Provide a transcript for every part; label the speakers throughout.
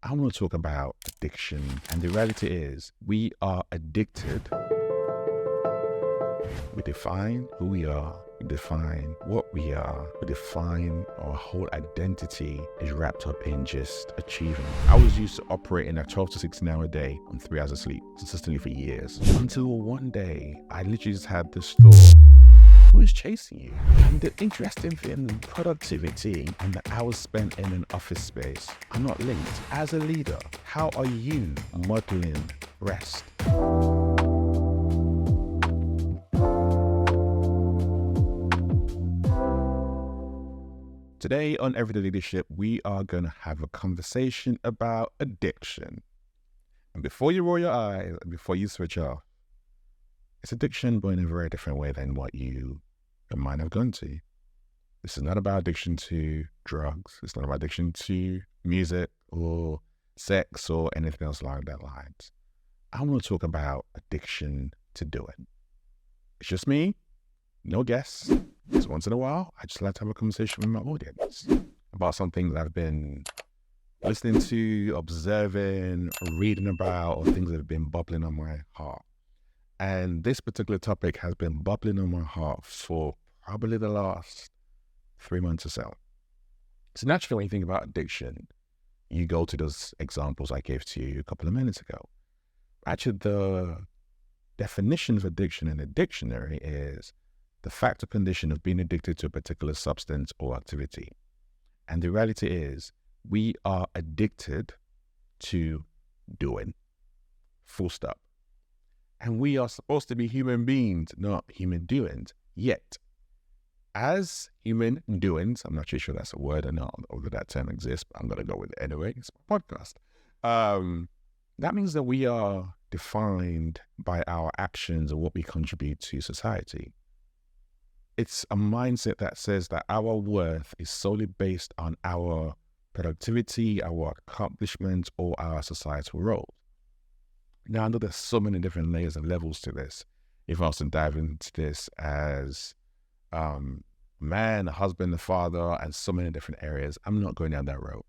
Speaker 1: I want to talk about addiction. And the reality is, we are addicted. We define who we are. We define what we are. We define our whole identity is wrapped up in just achieving. I was used to operating a 12 to 16 hour day on 3 hours of sleep consistently for years. Until one day, I literally just had this thought. Who is chasing you? And the interesting thing, productivity and the hours spent in an office space are not linked. As a leader, how are you modeling rest? Today on Everyday Leadership, we are going to have a conversation about addiction. And before you roll your eyes, before you switch off, it's addiction, but in a very different way than what you might have gone to. This is not about addiction to drugs. It's not about addiction to music or sex or anything else along that lines. I want to talk about addiction to doing. It's just me, no guests. Just once in a while, I just like to have a conversation with my audience about some things I've been listening to, observing, reading about, or things that have been bubbling on my heart. And this particular topic has been bubbling on my heart for probably the last 3 months or so. So naturally, when you think about addiction, you go to those examples I gave to you a couple of minutes ago. Actually, the definition of addiction in a dictionary is the fact or condition of being addicted to a particular substance or activity. And the reality is, we are addicted to doing. Full stop. And we are supposed to be human beings, not human doings. Yet, as human doings, I'm not sure that's a word or not, or that that term exists, but I'm going to go with it anyway. It's my podcast. That means that we are defined by our actions and what we contribute to society. It's a mindset that says that our worth is solely based on our productivity, our accomplishments, or our societal roles. Now, I know there's so many different layers and levels to this. If I was to dive into this as man, a husband, a father, and so many different areas, I'm not going down that road.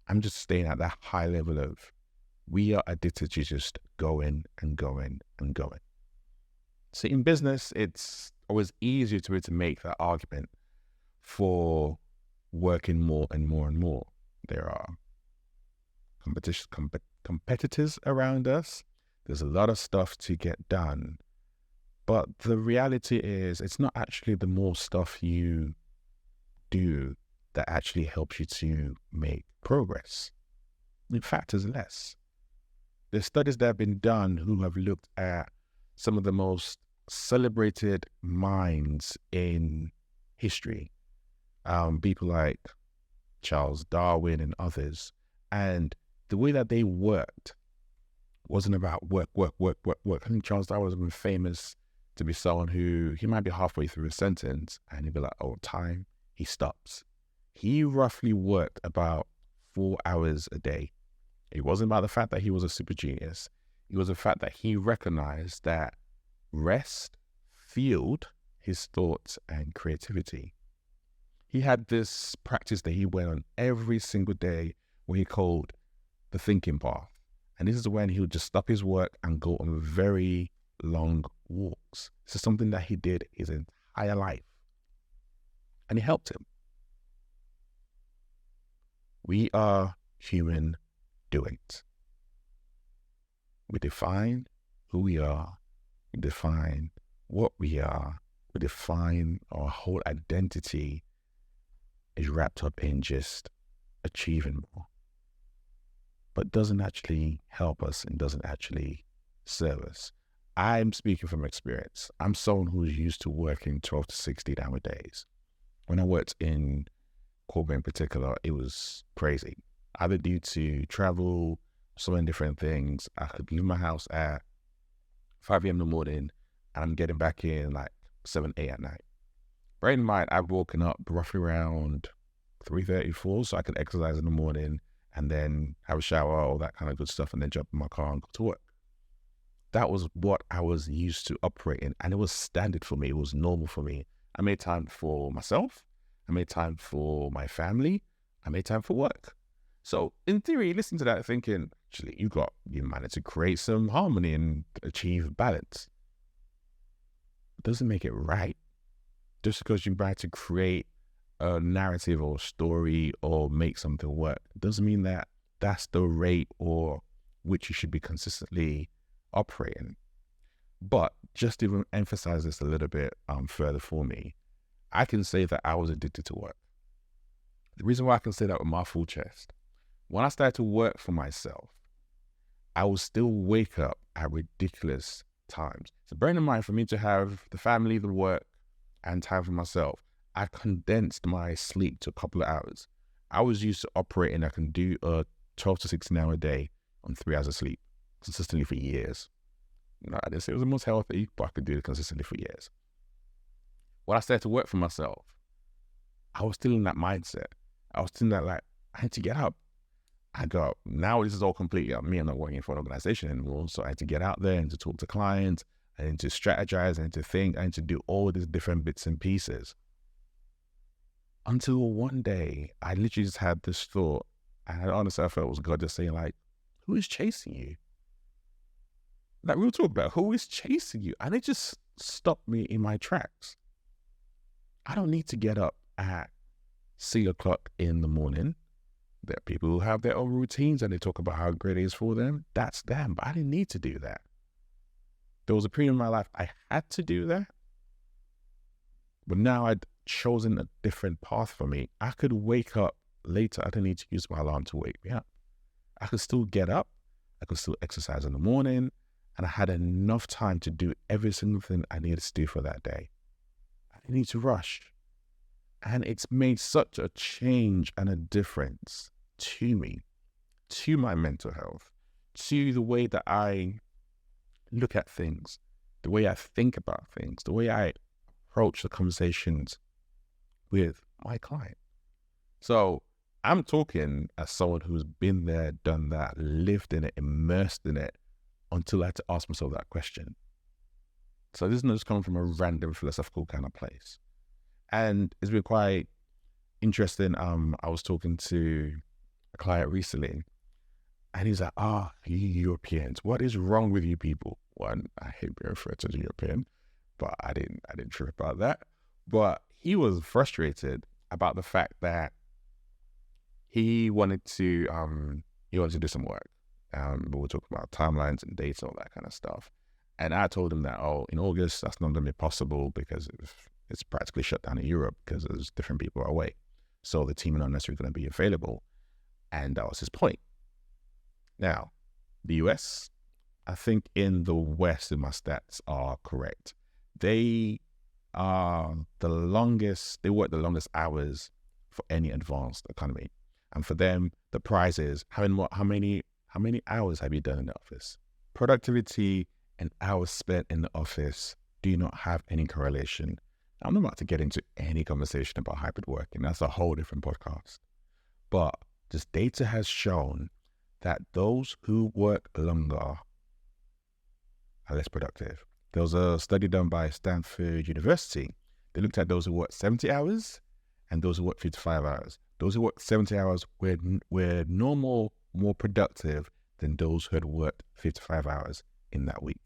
Speaker 1: I'm just staying at that high level of we are addicted to just going and going and going. So in business, it's always easier to make that argument for working more and more and more. There are competitors around us. There's a lot of stuff to get done. But the reality is, it's not actually the more stuff you do that actually helps you to make progress. In fact, there's less. There's studies that have been done who have looked at some of the most celebrated minds in history. People like Charles Darwin and others. And the way that they worked wasn't about work. I think Charles Darwin was famous to be someone who, he might be halfway through a sentence and he'd be like, oh, time, he stops. He roughly worked about 4 hours a day. It wasn't about the fact that he was a super genius. It was the fact that he recognized that rest fueled his thoughts and creativity. He had this practice that he went on every single day where he called the thinking path. And this is when he would just stop his work and go on very long walks. This is something that he did his entire life. And it helped him. We are human doings. We define who we are. We define what we are. We define our whole identity is wrapped up in just achieving more. But doesn't actually help us and doesn't actually serve us. I'm speaking from experience. I'm someone who's used to working 12 to 16 hour days. When I worked in corporate in particular, it was crazy. Either due to travel, so many different things. I could leave my house at 5 a.m. in the morning and I'm getting back in like 7, 8 at night. Bear in mind, I've woken up roughly around 3:34 so I could exercise in the morning and then have a shower, all that kind of good stuff, and then jump in my car and go to work. That was what I was used to operating, and it was standard for me. It was normal for me. I made time for myself. I made time for my family. I made time for work. So in theory, listen to that thinking, actually, you managed to create some harmony and achieve balance. It doesn't make it right. Just because you try to create a narrative or story or make something work, doesn't mean that that's the rate or which you should be consistently operating. But just to emphasize this a little bit further for me, I can say that I was addicted to work. The reason why I can say that with my full chest, when I started to work for myself, I would still wake up at ridiculous times. So bearing in mind, for me to have the family, the work, and time for myself, I condensed my sleep to a couple of hours. I was used to operating, I can do a 12 to 16 hour day on 3 hours of sleep consistently for years. I didn't say it was the most healthy, but I could do it consistently for years. When I started to work for myself, I was still in that mindset. I was still in that, like, I had to get up. Now this is all completely up me. I'm not working for an organization anymore. So I had to get out there and to talk to clients and to strategize and to think and to do all these different bits and pieces. Until one day, I literally just had this thought, and honestly, I felt it was God just saying, like, who is chasing you? Like, we were talking about who is chasing you, and it just stopped me in my tracks. I don't need to get up at 6 o'clock in the morning. There are people who have their own routines and they talk about how great it is for them. That's them, but I didn't need to do that. There was a period in my life I had to do that, but now I'd chosen a different path for me. I could wake up later. I didn't need to use my alarm to wake me up. I could still get up. I could still exercise in the morning, and I had enough time to do every single thing I needed to do for that day. I didn't need to rush. And it's made such a change and a difference to me, to my mental health, to the way that I look at things, the way I think about things, the way I approach the conversations with my client. So I'm talking as someone who's been there, done that, lived in it, immersed in it, until I had to ask myself that question. So this is not just coming from a random philosophical kind of place. And it's been quite interesting. I was talking to a client recently, and he's like, you Europeans, what is wrong with you people? One, I hate being referred to as European, but I didn't trip about that. But he was frustrated about the fact that he wanted to do some work. But we're talking about timelines and dates and all that kind of stuff. And I told him that, in August, that's not going to be possible because it's practically shut down in Europe because there's different people away. So the team are not necessarily going to be available. And that was his point. Now, the US, I think in the West, if my stats are correct, they are they work the longest hours for any advanced economy. And for them, the prize is how many hours have you done in the office? Productivity and hours spent in the office do not have any correlation. I'm not about to get into any conversation about hybrid working. That's a whole different podcast. But this data has shown that those who work longer are less productive. There was a study done by Stanford University. They looked at those who work 70 hours and those who work 55 hours. Those who work 70 hours were more productive than those who had worked 55 hours in that week.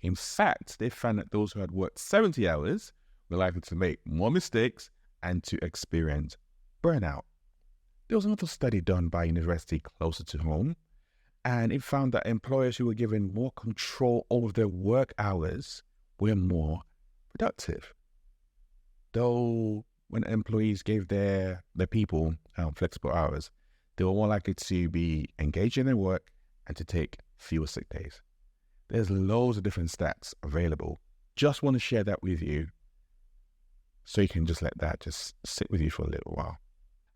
Speaker 1: In fact, they found that those who had worked 70 hours were likely to make more mistakes and to experience burnout. There was another study done by a university closer to home, and it found that employers who were given more control over their work hours were more productive. Though when employees gave their people flexible hours, they were more likely to be engaged in their work and to take fewer sick days. There's loads of different stats available. Just want to share that with you so you can just let that just sit with you for a little while.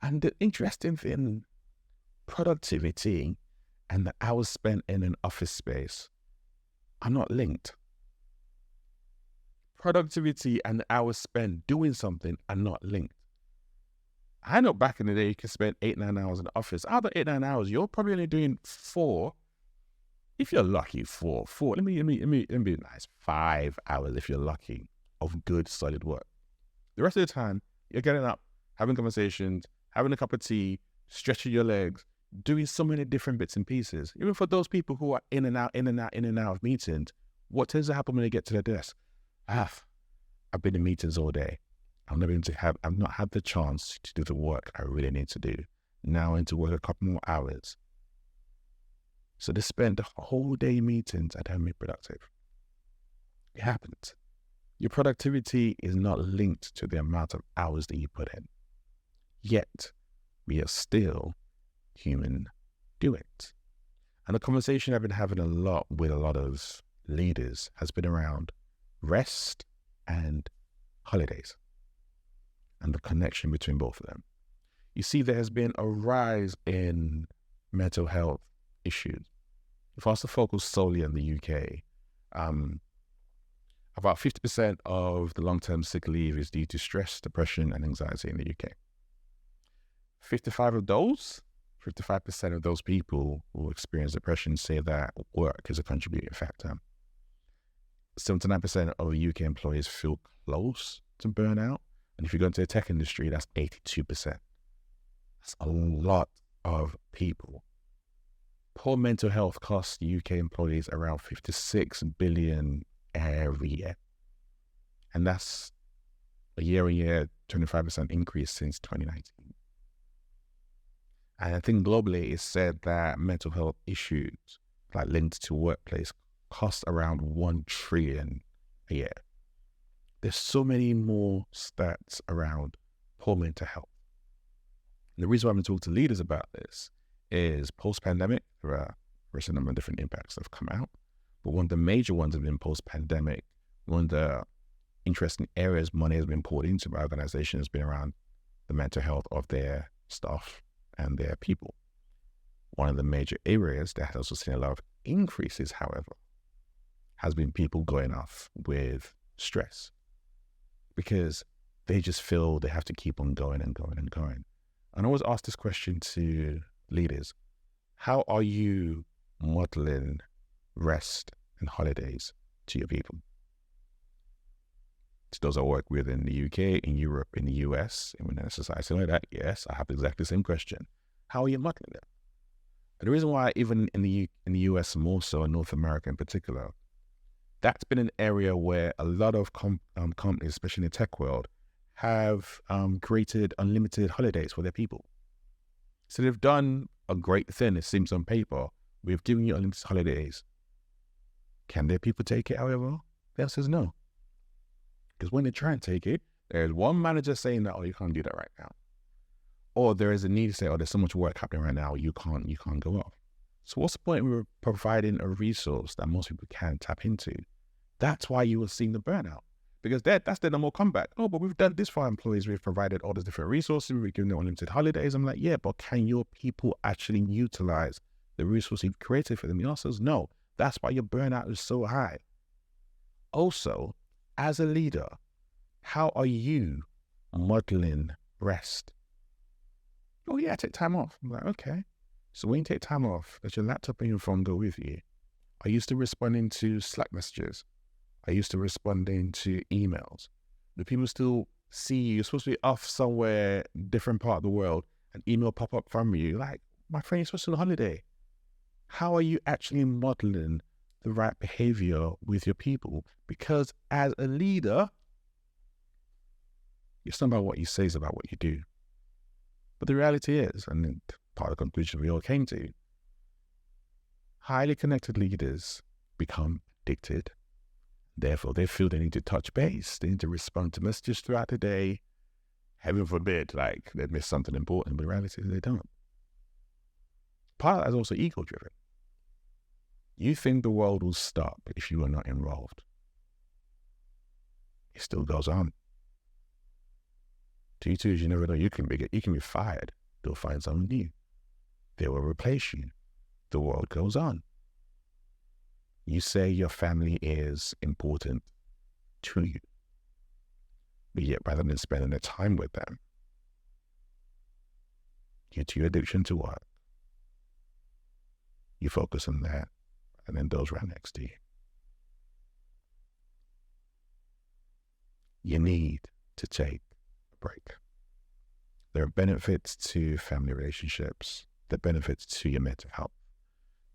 Speaker 1: And the interesting thing, productivity and the hours spent in an office space are not linked. Productivity and the hours spent doing something are not linked. I know back in the day you could spend 8-9 hours in the office. Out of 8-9 hours, you're probably only doing 4. If you're lucky, 4. Let me be nice. 5 hours if you're lucky of good solid work. The rest of the time, you're getting up, having conversations, having a cup of tea, stretching your legs, doing so many different bits and pieces. Even for those people who are in and out, in and out, in and out of meetings, what tends to happen when they get to their desk? I've been in meetings all day. I've not had the chance to do the work I really need to do. Now I need to work a couple more hours. So they spend the whole day in meetings and haven't been productive. It happens. Your productivity is not linked to the amount of hours that you put in. Yet, we are still human doings. And the conversation I've been having a lot with a lot of leaders has been around rest and holidays and the connection between both of them. You see, there has been a rise in mental health issues. If I was to focus solely on the UK, about 50% of the long-term sick leave is due to stress, depression, and anxiety in the UK. 55% of those people who experience depression say that work is a contributing factor. 79% of UK employees feel close to burnout. And if you go into the tech industry, that's 82%. That's a lot of people. Poor mental health costs UK employees around 56 billion every year. And that's a year-on-year 25% increase since 2019. And I think globally it's said that mental health issues like linked to workplace cost around 1 trillion a year. There's so many more stats around poor mental health. And the reason why I'm talking to leaders about this is post-pandemic, there are a number of different impacts that have come out. But one of the major ones have been post-pandemic. One of the interesting areas money has been poured into by organizations has been around the mental health of their staff and their people. One of the major areas that has also seen a lot of increases, however, has been people going off with stress because they just feel they have to keep on going and going and going. And I always ask this question to leaders: how are you modeling rest and holidays to your people? To those I work with in the UK, in Europe, in the US, and in a society like that, yes, I have exactly the same question. How are you modeling it? And the reason why, even in the US more so, in North America in particular, that's been an area where a lot of companies, especially in the tech world, have created unlimited holidays for their people. So they've done a great thing, it seems on paper. We've given you unlimited holidays. Can their people take it, however? The answer is no. Because when they try and take it, there's one manager saying that, oh, you can't do that right now. Or there is a need to say, oh, there's so much work happening right now, you can't go off. So what's the point of providing a resource that most people can't tap into? That's why you will see the burnout. Because that's the normal comeback. Oh, but we've done this for our employees. We've provided all these different resources. We've given them unlimited holidays. I'm like, yeah, but can your people actually utilize the resources you've created for them? The answer is no. That's why your burnout is so high. Also, as a leader, how are you modeling rest? Oh yeah, I take time off. I'm like, okay. So when you take time off, does your laptop and your phone go with you? Are you still responding to Slack messages? Are you still responding to emails? Do people still see you? You're supposed to be off somewhere, different part of the world, an email pop up from you. Like, my friend, you're supposed to be on holiday. How are you actually modeling the right behavior with your people? Because as a leader, it's not about what you say, it's about what you do. But the reality is, and part of the conclusion we all came to, highly connected leaders become addicted. Therefore, they feel they need to touch base. They need to respond to messages throughout the day. Heaven forbid, like, they miss something important, but the reality is they don't. Part of that is also ego-driven. You think the world will stop if you are not involved. It still goes on. T2s, you never know. You can be fired. They'll find someone new. They will replace you. The world goes on. You say your family is important to you, but yet rather than spending the time with them, due to your addiction to work, you focus on that and then those right next to you. You need to take a break. There are benefits to family relationships. the benefits to your mental health,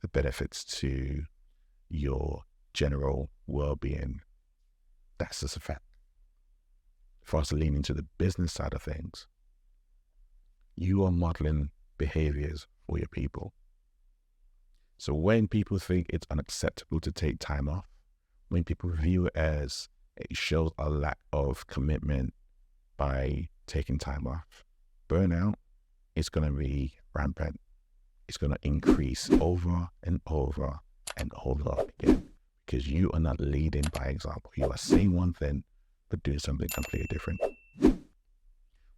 Speaker 1: the benefits to your general well-being. That's just a fact. For us to lean into the business side of things, you are modeling behaviors for your people. So when people think it's unacceptable to take time off, when people view it as it shows a lack of commitment by taking time off, burnout is going to be rampant. It's going to increase over and over and over again, because you are not leading by example. You are saying one thing, but doing something completely different.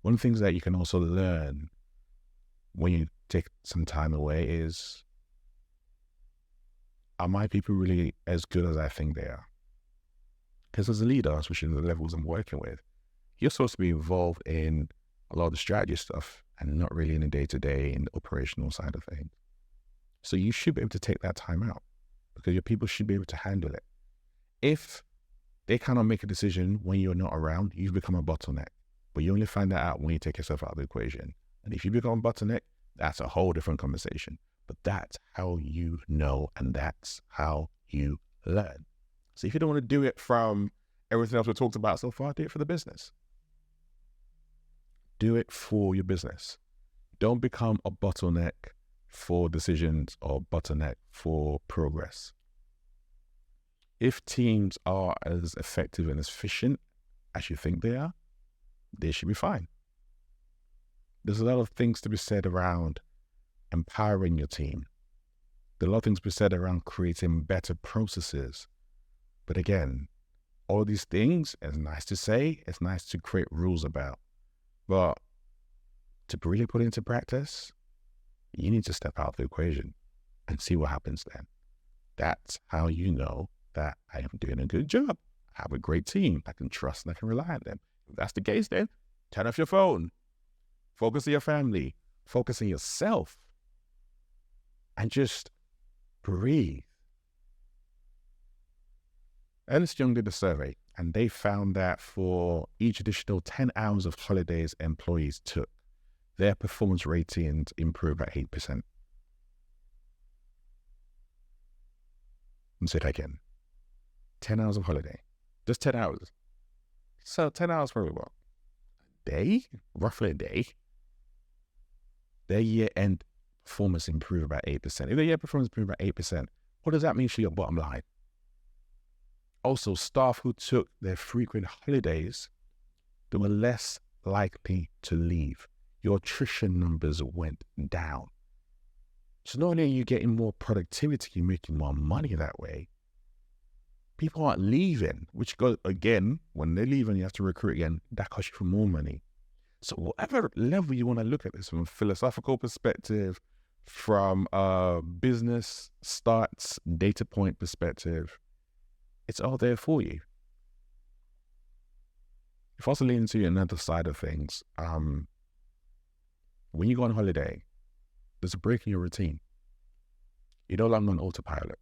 Speaker 1: One of the things that you can also learn when you take some time away is, are my people really as good as I think they are? Because as a leader, especially the levels I'm working with, you're supposed to be involved in a lot of the strategy stuff and not really in the day-to-day and the operational side of things. So you should be able to take that time out, because your people should be able to handle it. If they cannot make a decision when you're not around, you've become a bottleneck. But you only find that out when you take yourself out of the equation. And if you become a bottleneck, that's a whole different conversation. But that's how you know, and that's how you learn. So if you don't want to do it from everything else we've talked about so far, do it for the business. Do it for your business. Don't become a bottleneck for decisions or bottleneck for progress. If teams are as effective and as efficient as you think they are, they should be fine. There's a lot of things to be said around empowering your team. There are a lot of things to be said around creating better processes. But again, all these things, it's nice to say, it's nice to create rules about. But to really put into practice, you need to step out of the equation and see what happens then. That's how you know that I am doing a good job. I have a great team. I can trust and I can rely on them. If that's the case, then turn off your phone. Focus on your family. Focus on yourself. And just breathe. Ernst Young did a survey, and they found that for each additional 10 hours of holidays employees took, their performance ratings improved by 8%. Let me say that again. 10 hours of holiday. Just 10 hours. So 10 hours for what? A day? Roughly a day. Their year-end performance improved by 8%. If their year performance improved by 8%, what does that mean for your bottom line? Also, staff who took their frequent holidays, they were less likely to leave. Your attrition numbers went down. So not only are you getting more productivity, you're making more money that way. People aren't leaving, which goes, again, when they leave and you have to recruit again, that costs you for more money. So whatever level you want to look at this, from a philosophical perspective, from a business starts data point perspective, it's all there for you. If I was to lean into another side of things, when you go on holiday, there's a break in your routine. You're no longer on autopilot.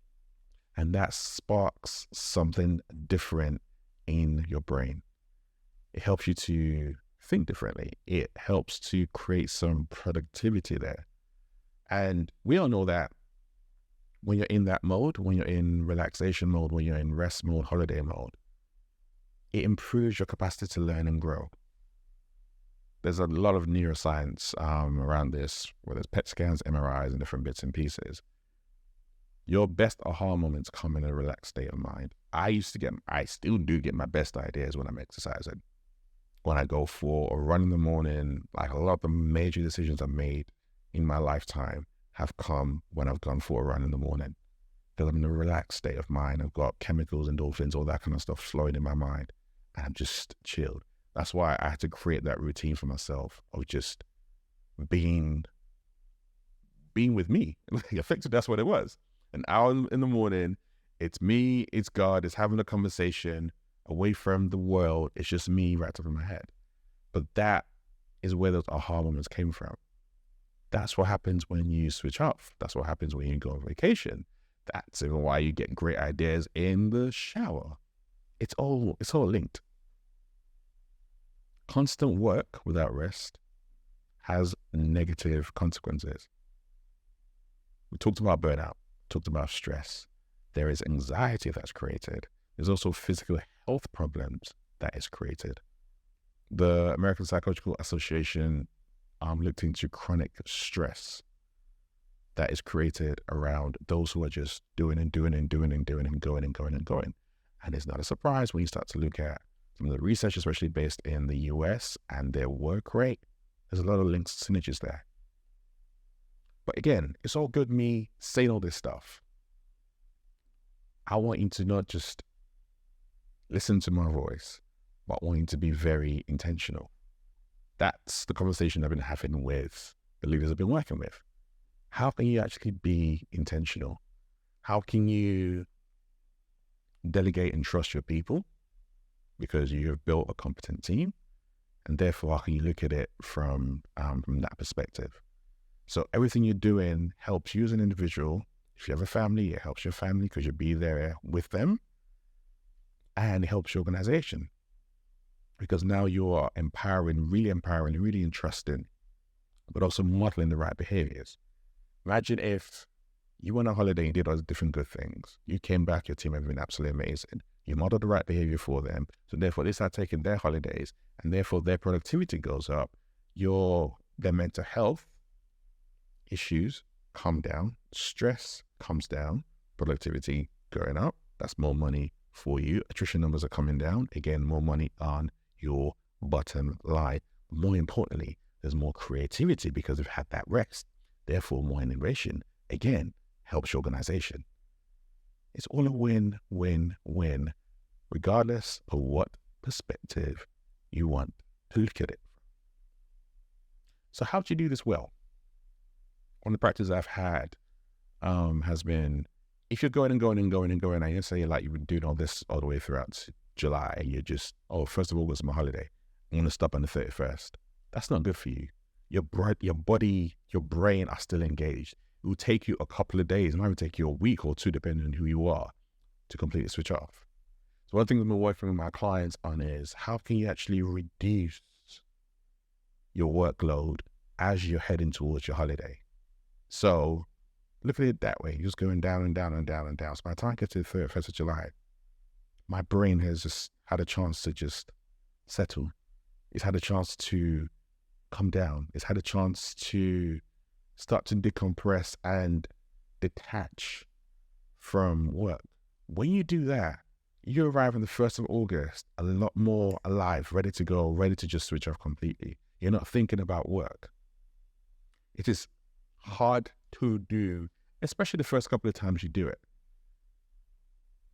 Speaker 1: And that sparks something different in your brain. It helps you to think differently. It helps to create some productivity there. And we all know that when you're in that mode, when you're in relaxation mode, when you're in rest mode, holiday mode, it improves your capacity to learn and grow. There's a lot of neuroscience around this, whether it's PET scans, MRIs, and different bits and pieces. Your best aha moments come in a relaxed state of mind. I still do get my best ideas when I'm exercising. When I go for a run in the morning, like a lot of the major decisions I've made in my lifetime have come when I've gone for a run in the morning. Because I'm in a relaxed state of mind. I've got chemicals, endorphins, all that kind of stuff flowing in my mind. And I'm just chilled. That's why I had to create that routine for myself of just being with me. Effectively, that's what it was. An hour in the morning, it's me, it's God, it's having a conversation away from the world. It's just me wrapped up in my head. But that is where those aha moments came from. That's what happens when you switch off. That's what happens when you go on vacation. That's even why you get great ideas in the shower. It's all linked. Constant work without rest has negative consequences. We talked about burnout, talked about stress. There is anxiety that's created. There's also physical health problems that is created. The American Psychological Association looked into chronic stress that is created around those who are just doing and doing and doing and doing and going and going and going. And it's not a surprise when you start to look at some of the research, especially based in the US and their work rate. There's a lot of links, synergies there. But again, it's all good me saying all this stuff. I want you to not just listen to my voice, but I want you to be very intentional. That's the conversation I've been having with the leaders I've been working with. How can you actually be intentional? How can you delegate and trust your people? Because you have built a competent team, and therefore how can you look at it from that perspective? So everything you're doing helps you as an individual. If you have a family, it helps your family because you'll be there with them, and it helps your organization because now you are empowering, really entrusting, but also modeling the right behaviors. Imagine if you went on holiday and did all those different good things. You came back, your team have been absolutely amazing. You modeled the right behavior for them. So therefore, they start taking their holidays and therefore their productivity goes up. Their mental health issues come down, stress comes down, productivity going up. That's more money for you. Attrition numbers are coming down. Again, more money on your bottom line. More importantly, there's more creativity because we've had that rest. Therefore, more innovation, again, helps your organization. It's all a win, win, win, regardless of what perspective you want to look at it. So how do you do this well? One of the practices I've had has been, if you're going and going and going and going, and you say like you've been doing all this all the way throughout July, and you're just, 1st of August is my holiday, I'm going to stop on the 31st. That's not good for you. Your body, your brain are still engaged. It will take you a couple of days. It might even take you a week or two, depending on who you are, to completely switch off. So one thing I've been working with my clients on is how can you actually reduce your workload as you're heading towards your holiday? So look at it that way. You're just going down and down and down and down. So by the time I get to the 31st of July, my brain has just had a chance to just settle. It's had a chance to come down. It's had a chance to start to decompress and detach from work. When you do that, you arrive on the 1st of August a lot more alive, ready to go, ready to just switch off completely. You're not thinking about work. It is hard to do, especially the first couple of times you do it.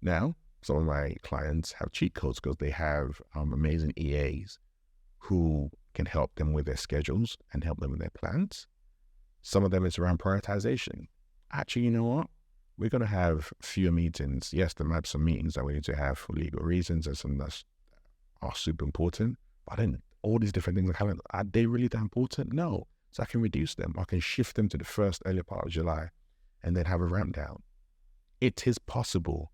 Speaker 1: Now, some of my clients have cheat codes because they have amazing EAs who can help them with their schedules and help them with their plans. Some of them is around prioritization. Actually, you know what? We're going to have fewer meetings. Yes, there might be some meetings that we need to have for legal reasons and some that are super important. But then all these different things, are they really that important? No. So I can reduce them. I can shift them to the first early part of July and then have a ramp down. It is possible.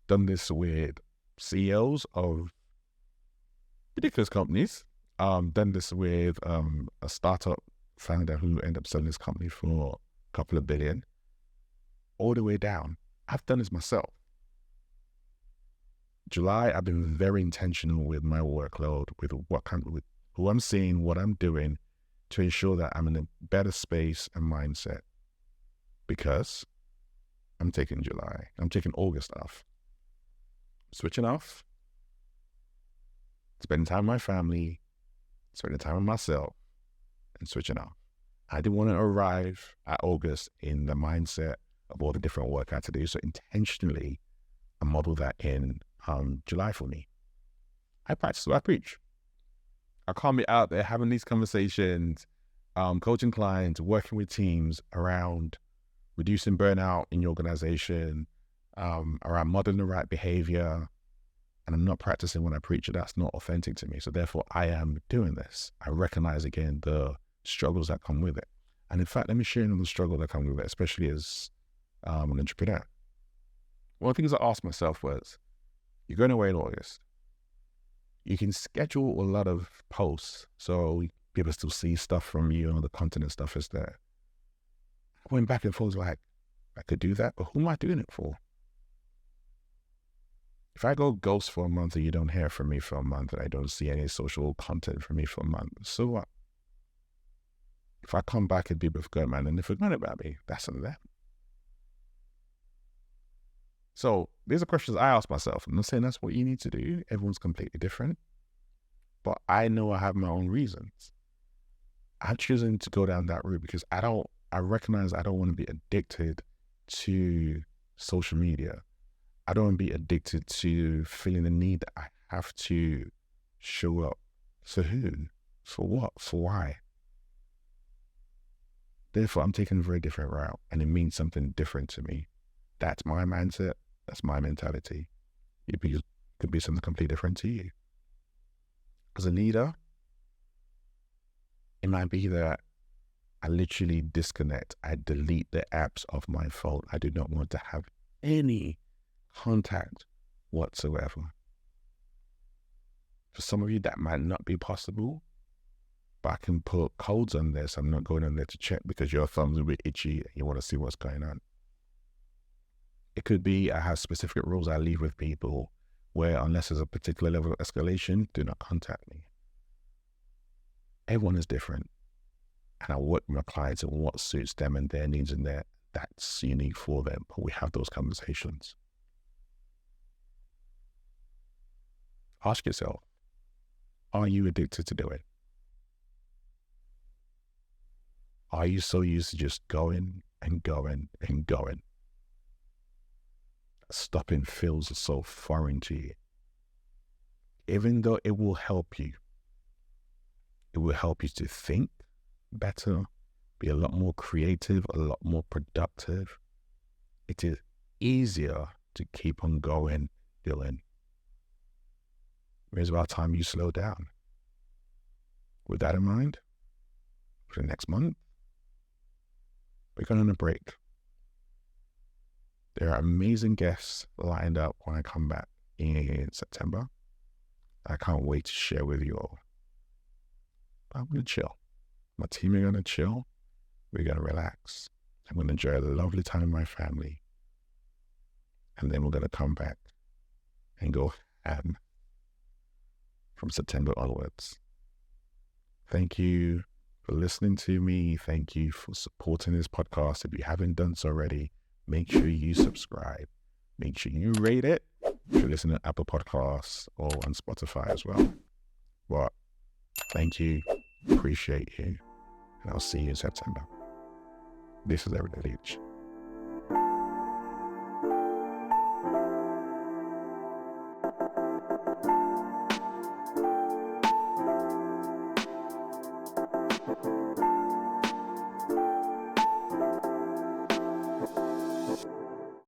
Speaker 1: Done this with CEOs of ridiculous companies. Done this with a startup founder who ended up selling his company for a couple of billion, all the way down. I've done this myself. July, I've been very intentional with my workload, with who I'm seeing, what I'm doing, to ensure that I'm in a better space and mindset. Because I'm taking August off. Switching off, spending time with my family, spending time with myself, and switching off. I didn't want to arrive at August in the mindset of all the different work I had to do. So intentionally, I modeled that in July for me. I practice what I preach. I can't be out there having these conversations, coaching clients, working with teams around reducing burnout in your organization, around modeling the right behavior, and I'm not practicing when I preach it. That's not authentic to me. So therefore, I am doing this. I recognize, again, the struggles that come with it. And in fact, let me share another struggle that comes with it, especially as an entrepreneur. One of the things I asked myself was, you're going away in August. You can schedule a lot of posts so people still see stuff from you and the content and stuff is there. I went back and forth like, I could do that, but who am I doing it for? If I go ghost for a month and you don't hear from me for a month and I don't see any social content from me for a month, so what? If I come back and people forget, man, and they forgot about me, that's on them. So these are questions I ask myself. I'm not saying that's what you need to do. Everyone's completely different. But I know I have my own reasons. I'm choosing to go down that route because I recognize I don't want to be addicted to social media. I don't want to be addicted to feeling the need that I have to show up. For who? For what? For why? Therefore, I'm taking a very different route and it means something different to me. That's my mindset. That's my mentality. It could be something completely different to you. As a leader, it might be that I literally disconnect. I delete the apps off my phone. I do not want to have any contact whatsoever. For some of you, that might not be possible, but I can put codes on there so I'm not going on there to check because your thumb's a bit itchy and you want to see what's going on. It could be I have specific rules I leave with people where unless there's a particular level of escalation, do not contact me. Everyone is different. And I work with my clients and what suits them and their needs and that's unique for them. But we have those conversations. Ask yourself, are you addicted to doing? Are you so used to just going and going and going? Stopping feels so foreign to you. Even though it will help you to think better, be a lot more creative, a lot more productive. It is easier to keep on going, doing. It's about time you slow down. With that in mind, for the next month, we're going on a break. There are amazing guests lined up when I come back in September. I can't wait to share with you all. I'm going to chill. My team are going to chill. We're going to relax. I'm going to enjoy a lovely time with my family. And then we're going to come back and go ham from September onwards. Thank you for listening to me. Thank you for supporting this podcast. If you haven't done so already, make sure you subscribe. Make sure you rate it if you're listening to Apple Podcasts or on Spotify as well. But thank you. Appreciate you. And I'll see you in September. This is Everyday Leech.